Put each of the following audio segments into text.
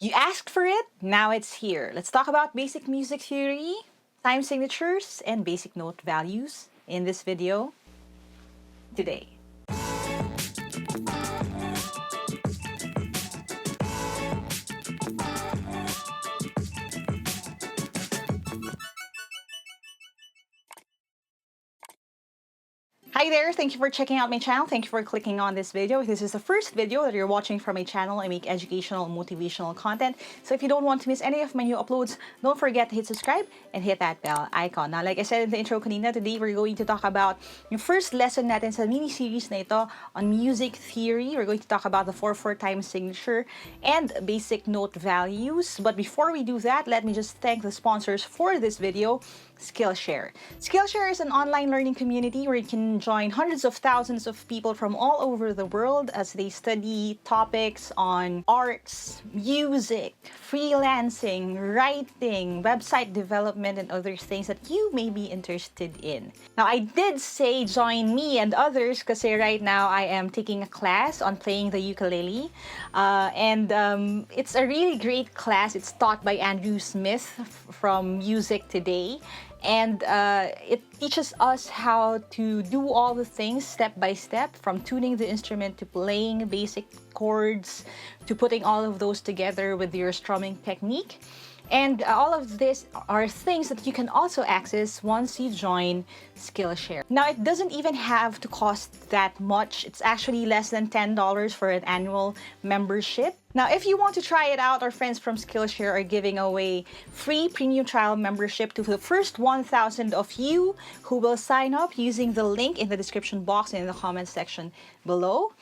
You asked for it, now it's here. Let's talk about basic music theory, time signatures, and basic note values in this video today. Hi there, thank you for checking out my channel. Thank you for clicking on this video. If this is the first video that you're watching from my channel, I make educational and motivational content. So if you don't want to miss any of my new uploads, don't forget to hit subscribe and hit that bell icon. Now, like I said in the intro kanina, today we're going to talk about yung first lesson natin sa mini-series na ito on music theory. We're going to talk about the 4/4 time signature and basic note values. But before we do that, let me just thank the sponsors for this video. Skillshare. Skillshare is an online learning community where you can join hundreds of thousands of people from all over the world as they study topics on arts, music, freelancing, writing, website development, and other things that you may be interested in. Now, I did say join me and others because right now I am taking a class on playing the ukulele. It's a really great class. It's taught by Andrew Smith from Music Today. And it teaches us how to do all the things step by step, from tuning the instrument to playing basic chords to putting all of those together with your strumming technique. And all of this are things that you can also access once you join Skillshare. Now, it doesn't even have to cost that much. It's actually less than $10 for an annual membership. Now, if you want to try it out, our friends from Skillshare are giving away free premium trial membership to the first 1,000 of you who will sign up using the link in the description box and in the comment section below.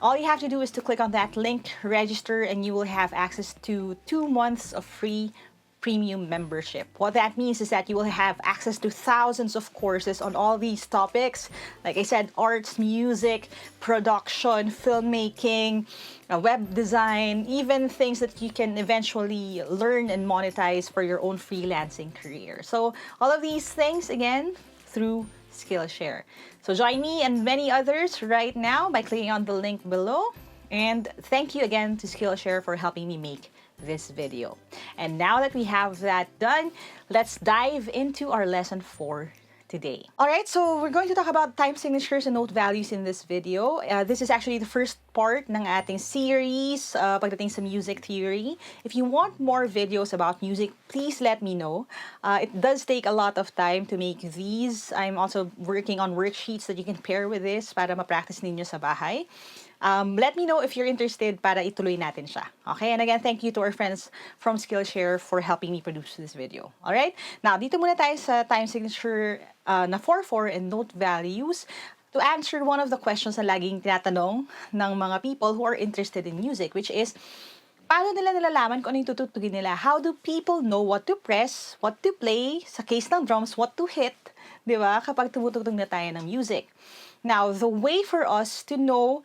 All you have to do is to click on that link, register, and you will have access to 2 months of free premium membership. What that means is that you will have access to thousands of courses on all these topics. Like I said, arts, music, production, filmmaking, web design, even things that you can eventually learn and monetize for your own freelancing career. So all of these things, again, through Skillshare. So join me and many others right now by clicking on the link below. And thank you again to Skillshare for helping me make this video. And now that we have that done, let's dive into our lesson for today. Alright, so we're going to talk about time signatures and note values in this video. This is actually the first part ng ating series pagdating sa music theory. If you want more videos about music, please let me know. It does take a lot of time to make these. I'm also working on worksheets that you can pair with this para ma-practice ninyo sa bahay. Let me know if you're interested para ituloy natin siya. Okay? And again, thank you to our friends from Skillshare for helping me produce this video. Alright? Now, dito muna tayo sa time signature na 4/4 and note values to answer one of the questions na laging tinatanong ng mga people who are interested in music, which is, paano nila nalalaman kung ano yung tutugtugin nila? How do people know what to press, what to play, sa case ng drums, what to hit, di ba? Kapag tumutugtog na tayo ng music. Now, the way for us to know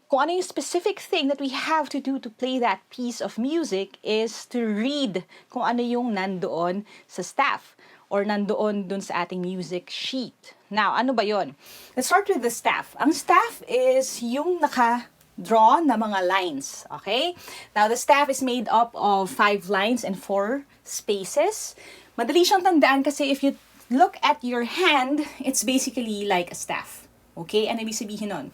kung ano yung specific thing that we have to do to play that piece of music is to read kung ano yung nandoon sa staff or nandoon dun sa ating music sheet. Now, ano ba yon? Let's start with the staff. Ang staff is yung naka-draw na mga lines, okay? Now, the staff is made up of 5 lines and 4 spaces. Madali siyang tandaan kasi if you look at your hand, it's basically like a staff. Okay? Ano ibig sabihin nun?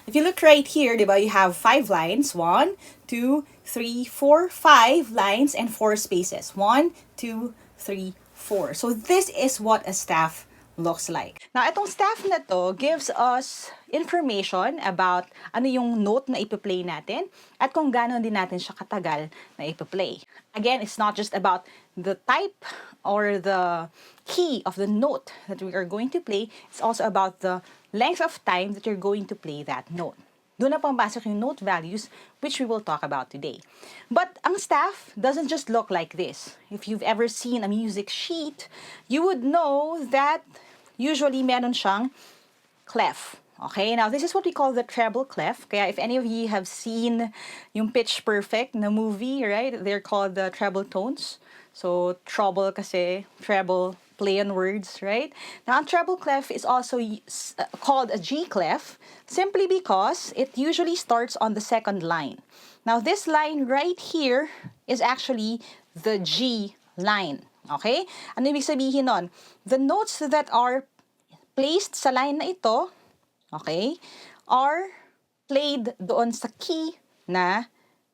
If you look right here, diba, you have 5 lines. 1, 2, 3, 4, 5 lines and 4 spaces. 1, 2, 3, 4. So this is what a staff looks like. Now, itong staff na to gives us information about ano yung note na ipa-play natin at kung gaano din natin siya katagal na ipa-play. Again, it's not just about the type or the key of the note that we are going to play. It's also about the length of time that you're going to play that note. Doon na pumasok yung note values, which we will talk about today. But ang staff doesn't just look like this. If you've ever seen a music sheet, you would know that usually meron siyang clef. Okay, now this is what we call the treble clef. Kaya if any of you have seen yung Pitch Perfect na movie, right? They're called the treble tones. So, trouble kasi, treble, play on words, right? Now, ang treble clef is also called a G clef simply because it usually starts on the second line. Now, this line right here is actually the G line. Okay? Ano ibig sabihin nun? The notes that are placed sa line na ito, okay, are played doon sa key na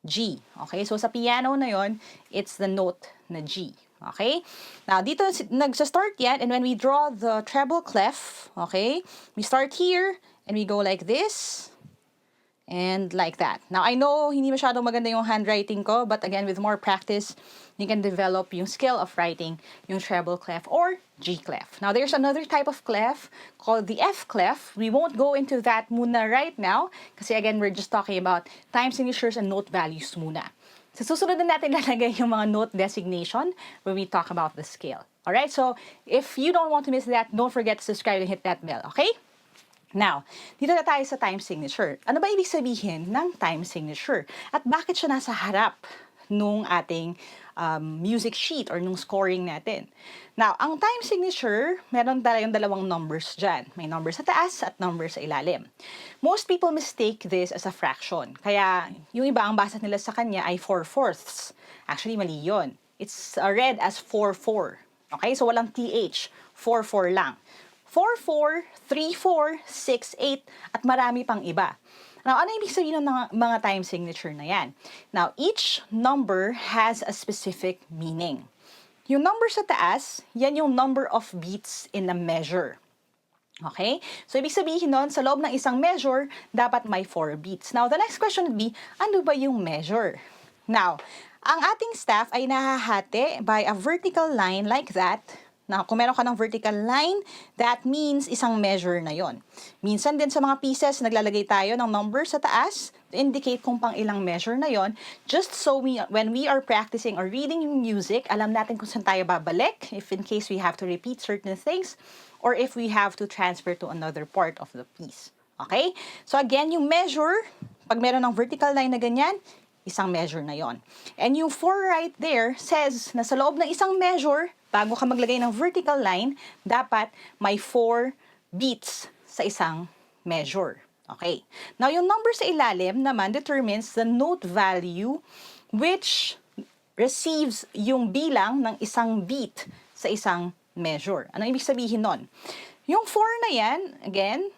G. Okay? So, sa piano na yon, it's the note na G. Okay? Now, dito nagsa-start yan, and when we draw the treble clef, okay, we start here, and we go like this, and like that. Now, I know hindi masyadong maganda yung handwriting ko, but again, with more practice, you can develop yung skill of writing yung treble clef or G clef. Now, there's another type of clef called the F clef. We won't go into that muna right now, kasi again, we're just talking about time signatures and note values muna. So, susunod na natin lalagay yung mga note designation when we talk about the scale. Alright, so if you don't want to miss that, don't forget to subscribe and hit that bell, okay? Now, dito na tayo sa time signature. Ano ba ibig sabihin ng time signature? At bakit siya nasa harap nung ating music sheet or nung scoring natin? Now, ang time signature, meron tayong dalawang numbers dyan. May number sa taas at number sa ilalim. Most people mistake this as a fraction. Kaya, yung iba, ang basa nila sa kanya ay 4/4. Actually, mali yun. It's read as 4/4. Okay? So, walang TH. 4/4 lang. 4/4, 3/4, 6/8, at marami pang iba. Now, ano ibig sabihin ng mga time signature na yan? Now, each number has a specific meaning. Yung number sa taas, yan yung number of beats in a measure. Okay? So, ibig sabihin nun, sa loob ng isang measure, dapat may 4 beats. Now, the next question would be, ano ba yung measure? Now, ang ating staff ay nahahati by a vertical line like that. Now, kung meron ka ng vertical line, that means isang measure na yon. Minsan din sa mga pieces, naglalagay tayo ng number sa taas to indicate kung pang ilang measure na yon. Just so when we are practicing or reading yung music, alam natin kung saan tayo babalik, if in case we have to repeat certain things, or if we have to transfer to another part of the piece. Okay? So again, yung measure, pag meron ng vertical line na ganyan, isang measure na yon. And yung 4 right there says na sa loob ng isang measure, bago ka maglagay ng vertical line, dapat may 4 beats sa isang measure. Okay. Now, yung number sa ilalim naman determines the note value which receives yung bilang ng isang beat sa isang measure. Ano ibig sabihin nun? Yung 4 na yan, again,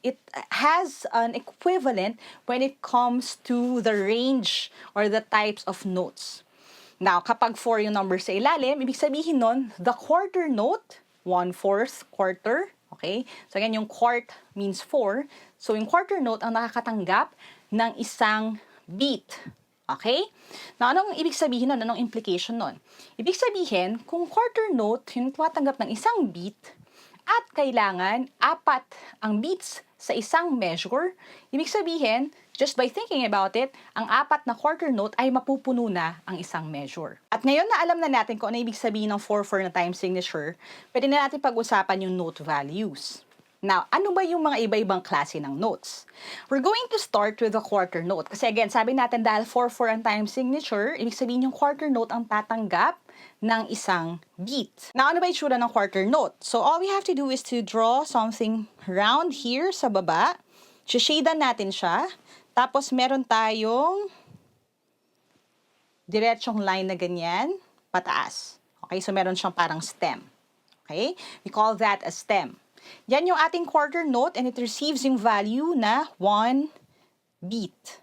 it has an equivalent when it comes to the range or the types of notes. Now, kapag 4 yung number sa ilalim, ibig sabihin nun, the quarter note, 1/4 quarter, okay? So, again, yung quart means 4. So, yung quarter note ang nakakatanggap ng isang beat. Okay? Now, anong ibig sabihin nun? Anong implication nun? Ibig sabihin, kung quarter note, yung tumatanggap ng isang beat, at kailangan 4 ang beats sa isang measure, ibig sabihin, just by thinking about it, ang 4 na quarter note ay mapupuno na ang isang measure. At ngayon na alam na natin kung ano ibig sabihin ng 4/4 na time signature, pwede na natin pag-usapan yung note values. Now, ano ba yung mga iba-ibang klase ng notes? We're going to start with the quarter note. Kasi again, sabi natin dahil 4/4 ang time signature, ibig sabihin yung quarter note ang tatanggap ng isang beat. Now, ano ba itsura ng quarter note? So, all we have to do is to draw something round here sa baba. Shadean natin siya. Tapos, meron tayong diretsong line na ganyan, pataas. Okay, so meron siyang parang stem. Okay? We call that a stem. Yan yung ating quarter note and it receives yung value na 1 beat.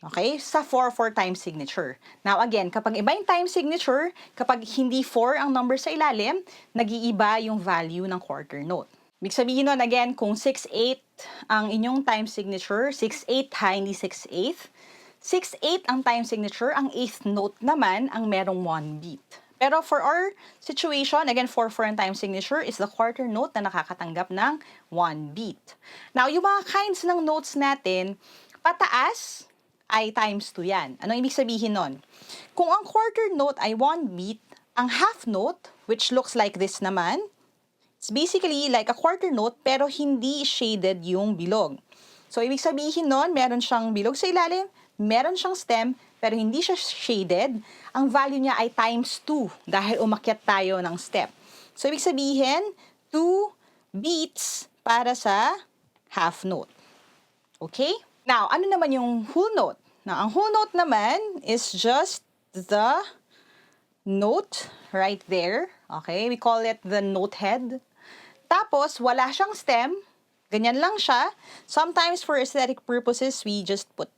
Okay? Sa 4/4 time signature. Now again, kapag iba yung time signature, kapag hindi 4 ang number sa ilalim, nag-iiba yung value ng quarter note. Ibig sabihin nun, again, kung 6/8 ang inyong time signature, 6/8 ha, hindi 6/8. 6/8 ang time signature, ang 8th note naman ang merong 1 beat. Pero for our situation, again, 4/4 ang time signature is the quarter note na nakakatanggap ng 1 beat. Now, yung mga kinds ng notes natin, pataas ay times 2 yan. Anong ibig sabihin nun? Kung ang quarter note ay 1 beat, ang half note, which looks like this naman, it's basically like a quarter note pero hindi shaded yung bilog. So, ibig sabihin nun, meron siyang bilog sa ilalim, meron siyang stem, pero hindi siya shaded. Ang value niya ay times 2 dahil umakyat tayo ng step. So, ibig sabihin, 2 beats para sa half note. Okay? Now, ano naman yung whole note? Now, ang whole note naman is just the note right there. Okay? We call it the note head. Tapos, wala siyang stem. Ganyan lang siya. Sometimes, for aesthetic purposes, we just put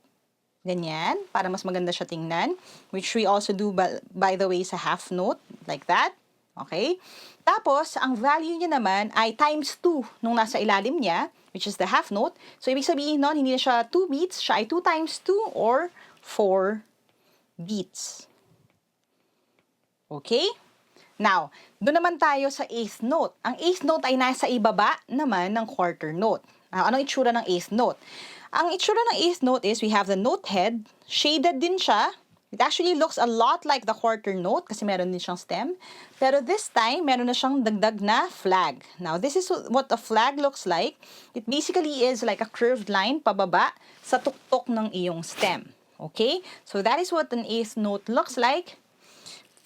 ganyan para mas maganda siya tingnan. Which we also do, by the way, sa half note. Like that. Okay? Tapos, ang value niya naman ay times 2 nung nasa ilalim niya, which is the half note. So, ibig sabihin nun, hindi na siya 2 beats, siya ay 2 times 2 or 4 beats. Okay? Now, doon naman tayo sa eighth note. Ang eighth note ay nasa ibaba naman ng quarter note. Anong itsura ng eighth note? Ang itsura ng eighth note is we have the note head. Shaded din siya. It actually looks a lot like the quarter note kasi meron din siyang stem. Pero this time, meron na siyang dagdag na flag. Now, this is what a flag looks like. It basically is like a curved line pababa sa tuktok ng iyong stem. Okay? So, that is what an eighth note looks like.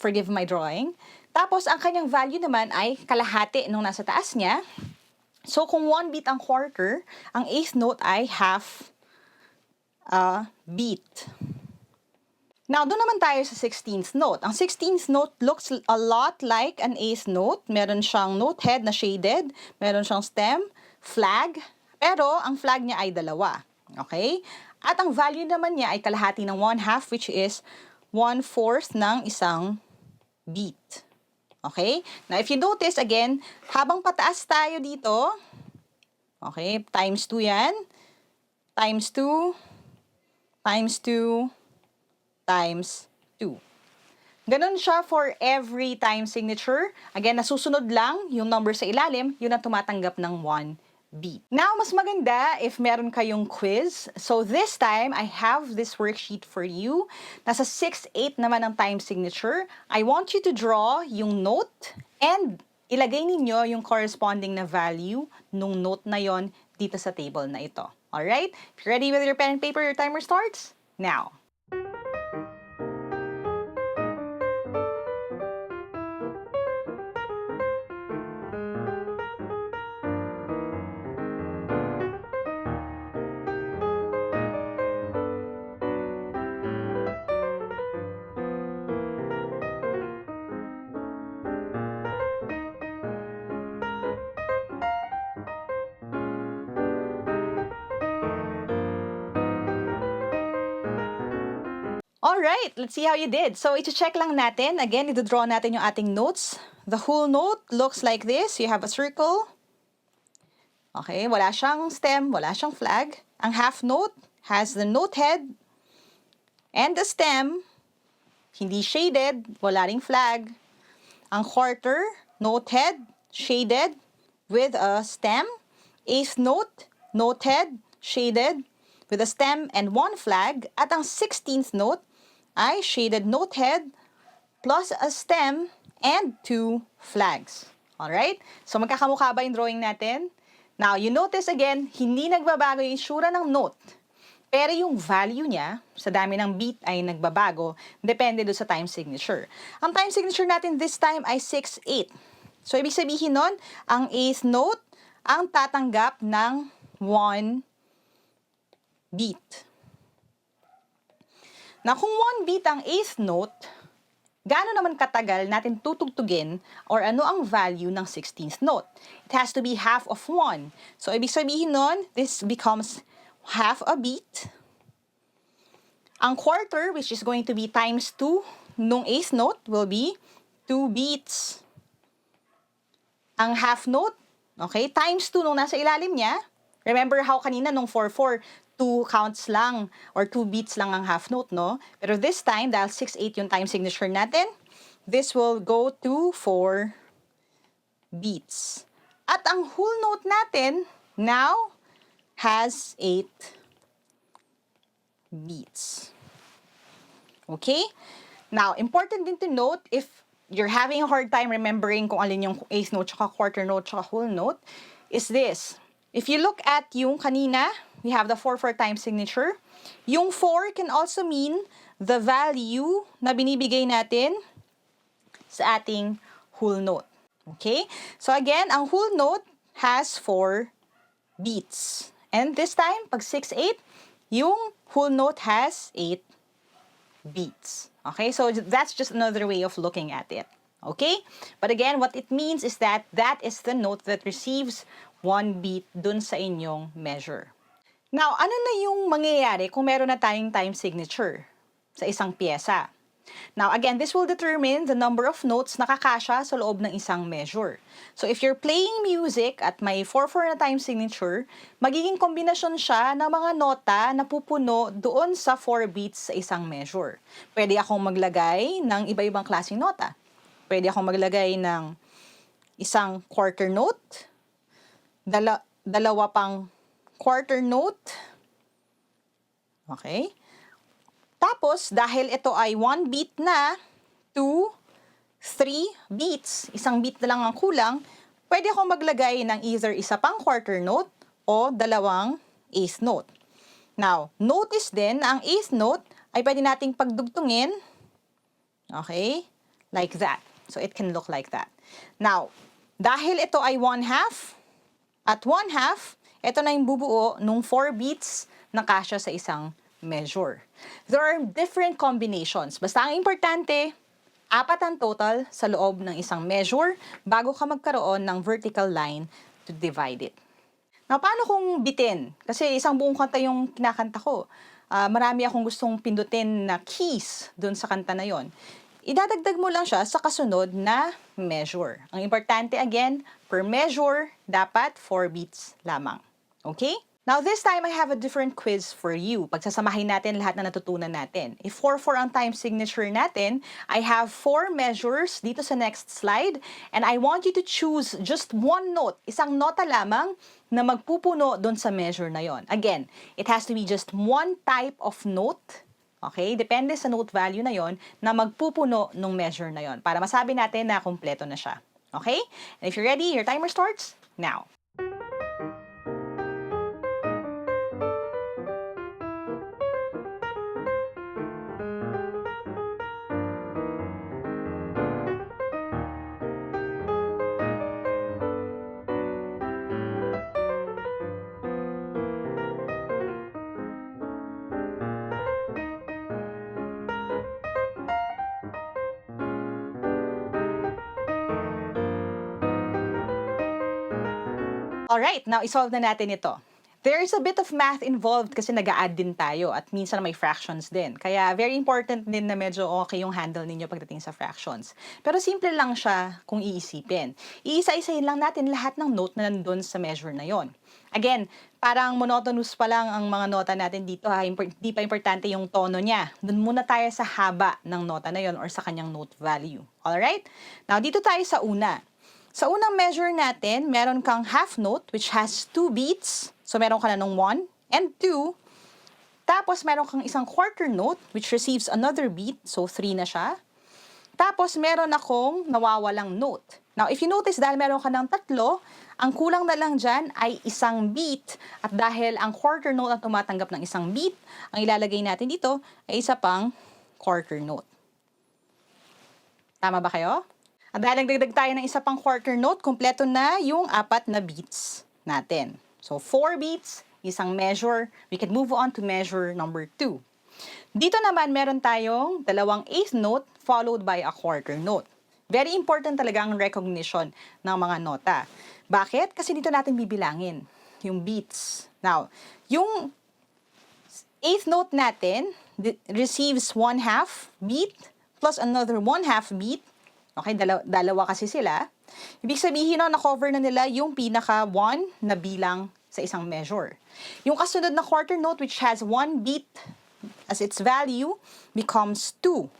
Forgive my drawing. Tapos, ang kanyang value naman ay kalahati nung nasa taas niya. So, kung 1 beat ang quarter, ang eighth note ay half a beat. Now, doon naman tayo sa 16th note. Ang 16th note looks a lot like an eighth note. Meron siyang note head na shaded. Meron siyang stem, flag. Pero, ang flag niya ay dalawa. Okay? At ang value naman niya ay kalahati ng 1/2, which is 1/4 ng isang beat. Okay? Now, if you notice, again, habang pataas tayo dito, okay, times 2 yan, times 2, times 2, times 2. Ganun siya for every time signature. Again, nasusunod lang yung number sa ilalim, yun ang tumatanggap ng 1 beat. Now, mas maganda if meron kayong quiz. So, this time, I have this worksheet for you. Nasa 6/8 naman ang time signature. I want you to draw yung note and ilagay ninyo yung corresponding na value nung note na yon dito sa table na ito. Alright? If you're ready with your pen and paper, your timer starts now. Alright, let's see how you did. So, iti-check lang natin. Again, ito-draw natin yung ating notes. The whole note looks like this. You have a circle. Okay, wala siyang stem, wala siyang flag. Ang half note has the note head and the stem. Hindi shaded, wala ring flag. Ang quarter, note head, shaded with a stem. Eighth note, note head, shaded with a stem and 1 flag. At ang 16th note ay shaded note head plus a stem and 2 flags. Alright? So, magkakamukha ba yung drawing natin? Now, you notice again, hindi nagbabago yung itsura ng note. Pero yung value niya, sa dami ng beat ay nagbabago, depende doon sa time signature. Ang time signature natin this time ay 6/8. So, ibig sabihin nun, ang eighth note ang tatanggap ng 1 beat. Na kung 1 beat ang eighth note, gaano naman katagal natin tutugtugin or ano ang value ng 16th note? It has to be half of 1. So, ibig sabihin nun, this becomes half a beat. Ang quarter, which is going to be times 2 nung eighth note, will be 2 beats. Ang half note, okay, times 2 nung nasa ilalim niya. Remember how kanina nung 4/4, 2 counts lang or 2 beats lang ang half note, no? Pero this time, dahil 6/8 yung time signature natin, this will go to 4 beats. At ang whole note natin now has 8 beats. Okay? Now, important din to note, if you're having a hard time remembering kung alin yung eighth note, tsaka quarter note, tsaka whole note, is this. If you look at yung kanina, we have the 4/4 time signature. Yung 4 can also mean the value na binibigay natin sa ating whole note. Okay? So again, ang whole note has 4 beats. And this time, pag 6-8, yung whole note has 8 beats. Okay? So that's just another way of looking at it. Okay? But again, what it means is that that is the note that receives 1 beat dun sa inyong measure. Now, ano na yung mangyayari kung meron na tayong time signature sa isang pyesa? Now, again, this will determine the number of notes na kakasya sa loob ng isang measure. So, if you're playing music at may 4/4 na time signature, magiging kombinasyon siya ng mga nota na pupuno doon sa 4 beats sa isang measure. Pwede akong maglagay ng iba-ibang klaseng nota. Pwede akong maglagay ng isang quarter note, dalawa pang quarter note. Okay? Tapos, dahil ito ay 1 beat na, 2, 3 beats, isang beat na lang ang kulang, pwede akong maglagay ng either isa pang quarter note o dalawang eighth note. Now, notice din na ang eighth note ay pwede nating pagdugtungin, okay, like that. So, it can look like that. Now, dahil ito ay 1/2, at 1/2, ito na yung bubuo nung 4 beats na kasya sa isang measure. There are different combinations. Basta ang importante, 4 ang total sa loob ng isang measure bago ka magkaroon ng vertical line to divide it. Now, paano kung bitin? Kasi isang buong kanta yung kinakanta ko. Marami akong gustong pindutin na keys dun sa kanta na yon. Idadagdag mo lang siya sa kasunod na measure. Ang importante again, per measure, dapat 4 beats lamang. Okay? Now, this time, I have a different quiz for you. Pagsasamahin natin lahat na natutunan natin. If 4/4 ang time signature natin, I have 4 measures dito sa next slide, and I want you to choose just one note, isang nota lamang na magpupuno doon sa measure na yon. Again, it has to be just one type of note, okay? Depende sa note value na yon na magpupuno ng measure na yon para masabi natin na kumpleto na siya. Okay? And if you're ready, your timer starts now. Alright, now isolve na natin ito. There's a bit of math involved kasi nag-a-add din tayo at minsan may fractions din. Kaya very important din na medyo okay yung handle ninyo pagdating sa fractions. Pero simple lang siya kung iisipin. Iisa-isahin lang natin lahat ng note na nandun sa measure na yon. Again, parang monotonous pa lang ang mga nota natin dito ha. Hindi pa importante yung tono niya. Doon muna tayo sa haba ng nota na yon or sa kanyang note value. Alright? Now, dito tayo sa una. Sa unang measure natin, meron kang half note which has 2 beats. So, meron ka na nung 1 and 2. Tapos, meron kang isang quarter note which receives another beat. So, 3 na siya. Tapos, meron akong nawawalang note. Now, if you notice, dahil meron ka ng 3, ang kulang na lang dyan ay isang beat. At dahil ang quarter note ang tumatanggap ng isang beat, ang ilalagay natin dito ay isa pang quarter note. Tama ba kayo? At dahil nagdagdag tayo ng isa pang quarter note, kumpleto na yung 4 na beats natin. So, 4 beats, isang measure. We can move on to measure number 2. Dito naman, meron tayong dalawang eighth note followed by a quarter note. Very important talaga ang recognition ng mga nota. Bakit? Kasi dito natin bibilangin yung beats. Now, yung eighth note natin receives 1/2 beat plus another 1/2 beat. Okay, dalawa kasi sila. Ibig sabihin na-cover na nila yung pinaka 1 na bilang sa isang measure. Yung kasunod na quarter note which has 1 beat as its value becomes 2.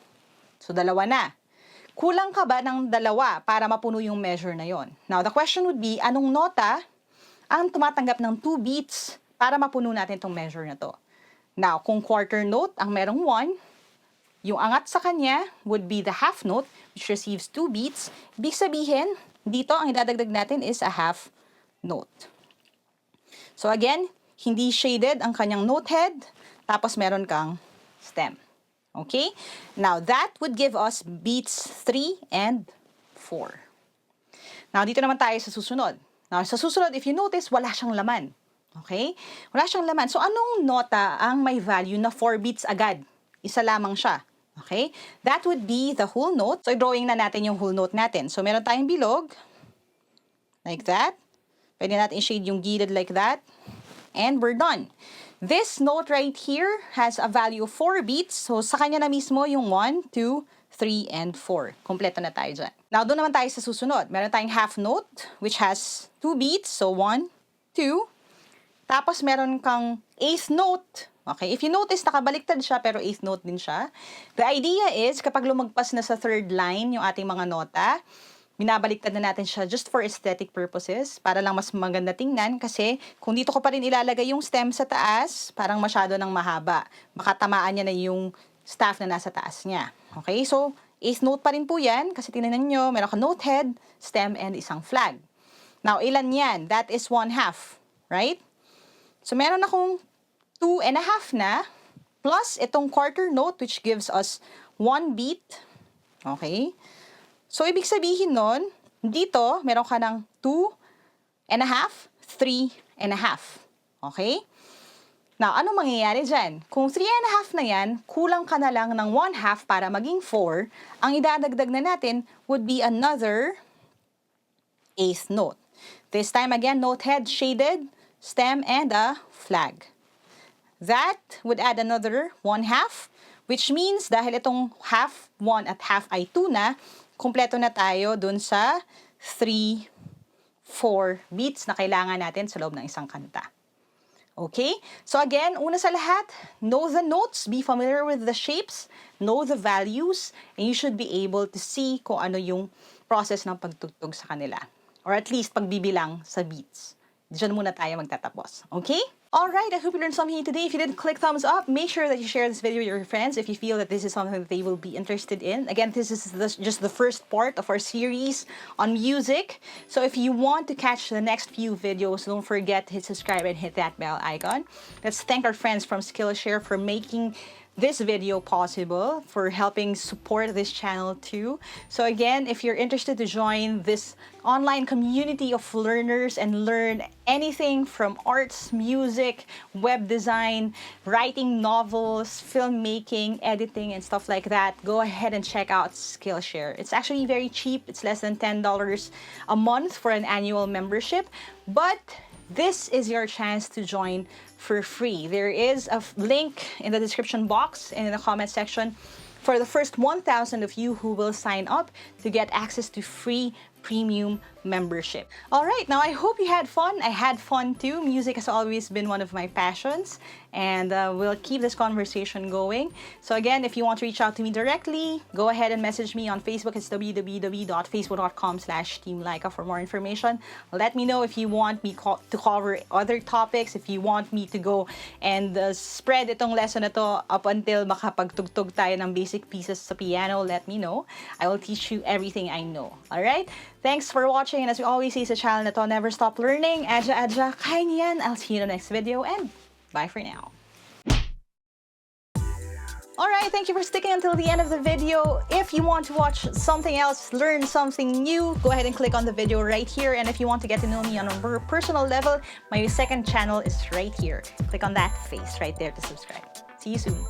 So, dalawa na. Kulang ka ba ng dalawa para mapuno yung measure na yon? Now, the question would be, anong nota ang tumatanggap ng 2 beats para mapuno natin itong measure na to? Now, kung quarter note ang merong 1, yung angat sa kanya would be the half note which receives 2 beats. Ibig sabihin, dito ang idadagdag natin is a half note. So again, hindi shaded ang kanyang note head, tapos meron kang stem. Okay? Now, that would give us beats 3 and 4. Now, dito naman tayo sa susunod. Now, sa susunod, if you notice, wala siyang laman. Okay? Wala siyang laman. So, anong nota ang may value na 4 beats agad? Isa lamang siya. Okay? That would be the whole note. So, drawing na natin yung whole note natin. So, meron tayong bilog. Like that. Pwede natin i-shade yung gilid like that. And we're done. This note right here has a value of 4 beats. So, sa kanya na mismo yung 1, 2, 3, and 4. Kompleto na tayo dyan. Now, doon naman tayo sa susunod. Meron tayong half note, which has 2 beats. So, 1, 2. Tapos, meron kang eighth note. Okay, if you notice, nakabaliktad siya, pero eighth note din siya. The idea is, kapag lumagpas na sa third line yung ating mga nota, binabaliktad na natin siya just for aesthetic purposes, para lang mas maganda tingnan, kasi kung dito ko pa rin ilalagay yung stem sa taas, parang masyado nang mahaba. Makatamaan niya na yung staff na nasa taas niya. Okay, so, eighth note pa rin po yan, kasi tingnan nyo, meron ka note head, stem, and isang flag. Now, ilan yan? That is 1/2, right? So, meron akong 2.5 na, plus itong quarter note, which gives us 1 beat. Okay? So, ibig sabihin nun, dito, meron ka ng 2.5, 3.5. Okay? Now, ano mangyayari dyan? Kung 3.5 na yan, kulang ka na lang ng 1/2 para maging 4. Ang idadagdag na natin would be another eighth note. This time again, note head shaded, stem, and a flag. That would add another 1/2, which means dahil itong half 1 at half ay 2 na, kumpleto na tayo dun sa 3, 4 beats na kailangan natin sa loob ng isang kanta. Okay? So again, una sa lahat, know the notes, be familiar with the shapes, know the values, and you should be able to see kung ano yung process ng pagtugtog sa kanila. Or at least pagbibilang sa beats. Diyan muna tayo magtatapos. Okay? Alright, I hope you learned something today. If you did, click thumbs up. Make sure that you share this video with your friends if you feel that this is something that they will be interested in. Again, this is just the first part of our series on music. So if you want to catch the next few videos, don't forget to hit subscribe and hit that bell icon. Let's thank our friends from Skillshare for making this video possible, for helping support this channel too. So again, if you're interested to join this online community of learners and learn anything from arts, music, web design, writing novels, filmmaking, editing, and stuff like that, go ahead and check out Skillshare. It's actually very cheap. It's less than $10 a month for an annual membership, but this is your chance to join for free. There is a link in the description box and in the comment section for the first 1,000 of you who will sign up to get access to free premium membership. All right, now I hope you had fun. I had fun too. Music has always been one of my passions, and we'll keep this conversation going. So again, if you want to reach out to me directly, go ahead and message me on Facebook. It's www.facebook.com/Team Lyqa for more information. Let me know if you want me to cover other topics, if you want me to go and spread itong lesson na to up until makapagtugtog tayo ng basic pieces sa piano. Let me know. I will teach you everything I know. All right? Thanks for watching, and as we always say sa channel na to, never stop learning. Adja, kaya niyan. I'll see you in the next video, and bye for now. Alright, thank you for sticking until the end of the video. If you want to watch something else, learn something new, go ahead and click on the video right here. And if you want to get to know me on a more personal level, my second channel is right here. Click on that face right there to subscribe. See you soon.